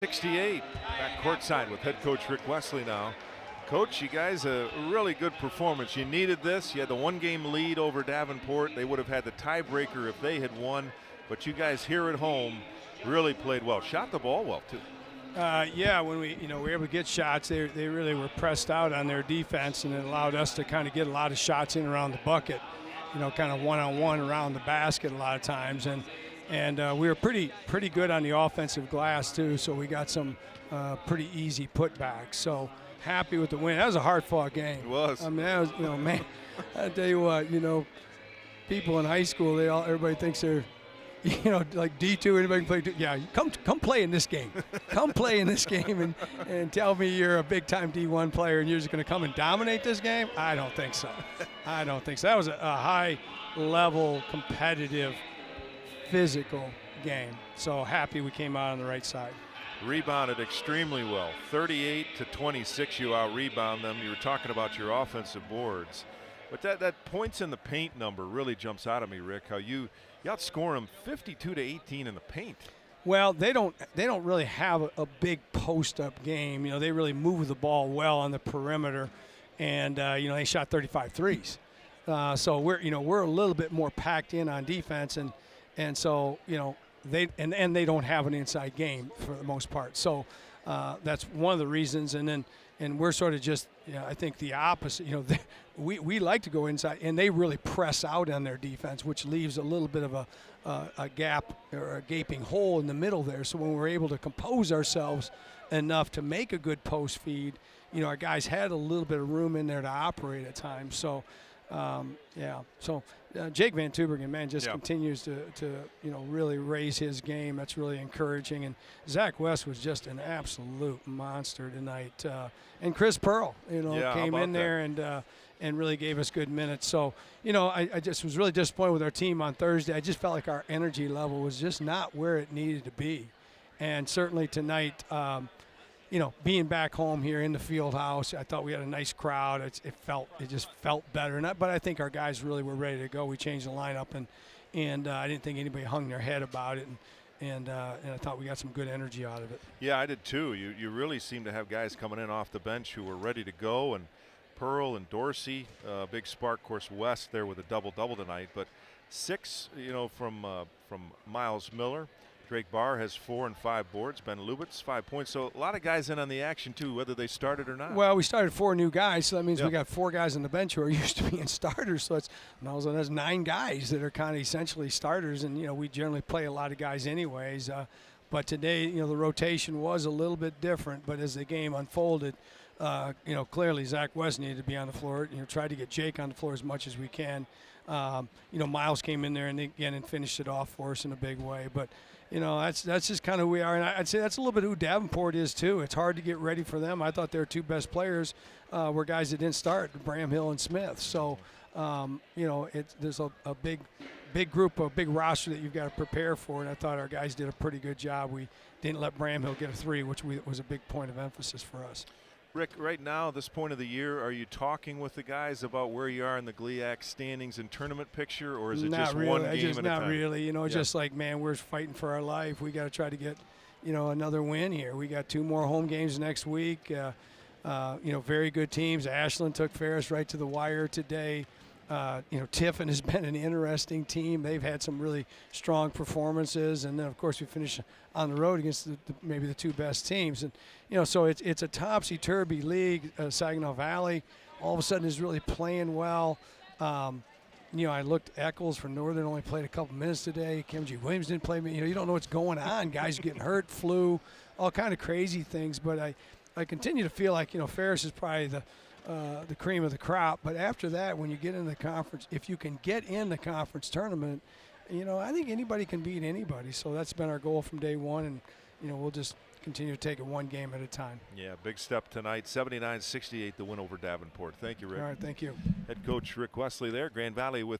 68 back courtside with head coach Ric Wesley now. Coach, you guys, a really good performance. You needed this. You had the one-game lead over Davenport. They would have had the tiebreaker if they had won, but you guys here at home really played well. Shot the ball well too. Yeah, when we were able to get shots, they really were pressed out on their defense, and it allowed us to kind of get a lot of shots in around the bucket, kind of one-on-one around the basket a lot of times, and we were pretty good on the offensive glass too. So we got some pretty easy putbacks. So happy with the win. That was a hard-fought game. It was. I mean, that was, man. I tell you what, people in high school, everybody thinks they're, like D2, anybody can play. Yeah, come play in this game. Come play in this game and tell me you're a big-time D1 player and you're just going to come and dominate this game? I don't think so. I don't think so. That was a high-level, competitive, physical game. So happy we came out on the right side. Rebounded extremely well. 38 to 26, you out-rebound them. You were talking about your offensive boards. But that points in the paint number really jumps out at me, Rick, how you outscore them 52 to 18 in the paint. Well, they don't really have a big post-up game. They really move the ball well on the perimeter, and they shot 35 threes. So we're a little bit more packed in on defense, and so they don't have an inside game for the most part. So that's one of the reasons. And we're sort of just, I think the opposite. We like to go inside, and they really press out on their defense, which leaves a little bit of a gap or a gaping hole in the middle there. So when we're able to compose ourselves enough to make a good post feed, our guys had a little bit of room in there to operate at times. So, So Jake Van Tuberingen, man, just continues to really raise his game. That's really encouraging. And Zach West was just an absolute monster tonight. And Chris Pearl, came in there and really gave us good minutes. So, I just was really disappointed with our team on Thursday. I just felt like our energy level was just not where it needed to be. And certainly tonight, being back home here in the field house, I thought we had a nice crowd. It just felt better. But I think our guys really were ready to go. We changed the lineup, and I didn't think anybody hung their head about it. And I thought we got some good energy out of it. Yeah, I did too. You really seem to have guys coming in off the bench who were ready to go. And Pearl and Dorsey, big spark. Of course, West there with a double-double tonight. But 6, from Miles Miller. Drake Barr has 4 and 5 boards. Ben Lubitz 5 points. So a lot of guys in on the action too, whether they started or not. Well, we started 4 new guys, so that means we got 4 guys on the bench who are used to being starters. So that's 9 guys that are kind of essentially starters, and we generally play a lot of guys anyways. But today, the rotation was a little bit different. But as the game unfolded, clearly Zach West needed to be on the floor. Tried to get Jake on the floor as much as we can. Miles came in there and finished it off for us in a big way. But that's just kind of who we are, and I'd say that's a little bit who Davenport is too. It's hard to get ready for them. I thought their 2 best players were guys that didn't start, Bramhill and Smith. So there's a big group, a big roster that you've got to prepare for, and I thought our guys did a pretty good job. We didn't let Bramhill get a 3, which was a big point of emphasis for us. Rick, right now, this point of the year, are you talking with the guys about where you are in the GLIAC standings and tournament picture, or is it just one game at a time? Not really. Just like, man, we're fighting for our life. We got to try to get, another win here. We got 2 more home games next week. Very good teams. Ashland took Ferris right to the wire today. Tiffin has been an interesting team. They've had some really strong performances, and then of course we finish on the road against maybe the 2 best teams. And so it's a topsy-turvy league. Saginaw Valley all of a sudden is really playing well. I looked. Eccles from Northern only played a couple minutes today. Kimji Williams didn't play. You don't know what's going on. Guys getting hurt, flu, all kind of crazy things. But I continue to feel like Ferris is probably the cream of the crop. But after that, when you get in the conference, if you can get in the conference tournament, I think anybody can beat anybody. So that's been our goal from day one, and we'll just continue to take it one game at a time. Yeah, big step tonight. 79-68 the win over Davenport. Thank you, Rick. All right, thank you. Head coach Ric Wesley there, Grand Valley with